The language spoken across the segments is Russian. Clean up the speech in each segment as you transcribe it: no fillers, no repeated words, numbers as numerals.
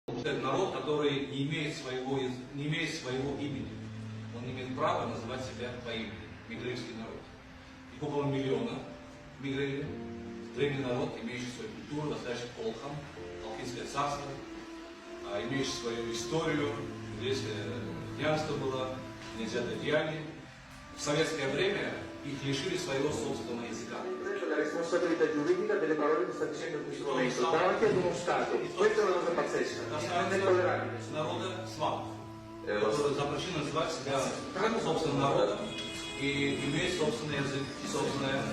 Это народ, который не имеет своего имени. Он не имеет права называть себя по имени. Мигрельский народ. Их около миллиона мигрели. Древний народ, имеющий свою культуру, настоящий Колхам, Колхидское царство, имеющий свою историю. Мигрельское княжество было, князья Дадьяне. В советское время их лишили своего собственного языка. La responsabilità giuridica delle parole che sta dicendo in questo momento davanti ad uno Stato. Questa è una cosa pazzesca, non è tollerabile. С народа сватов, которые запрещены называть себя собственным народом и иметь собственный язык и собственную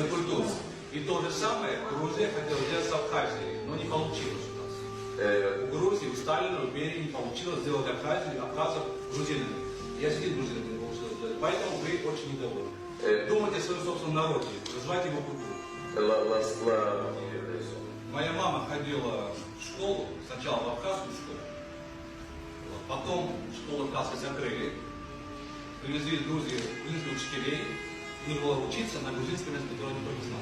культуру. И то же самое Грузия хотела сделать с Абхазией, но не получилось у нас. У Грузии, у Сталина, у Берии не получилось сделать абхазов грузинами. Я сидел грузинами не получилось сделать, поэтому вы очень недовольны. Думайте о своем собственном народе, развивайте его культуру. Моя мама ходила в школу, сначала в абхазскую школу, потом школу абхазской закрыли, привезли из Грузии грузинских учителей, и не было учиться на грузинском языке, который никто не знал.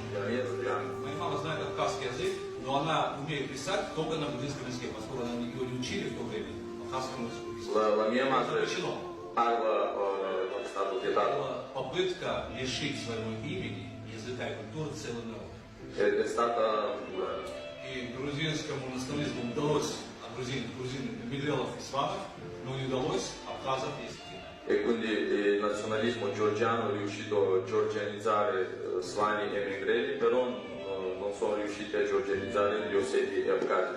Моя мама знает абхазский язык, но она умеет писать только на грузинском языке, поскольку она его не учили в то время, абхазскому языку писать. Запрещено. Была попытка лишить своего имени, языка и культуры целый народ. И грузинскому национализму удалось от грузин, мигрелов и сватов, но не удалось абхазов и языки. E quindi il nazionalismo georgiano è riuscito a georgianizzare Svani e Megreli, però non sono riusciti a georgianizzare gli Osseti e Abkhasi.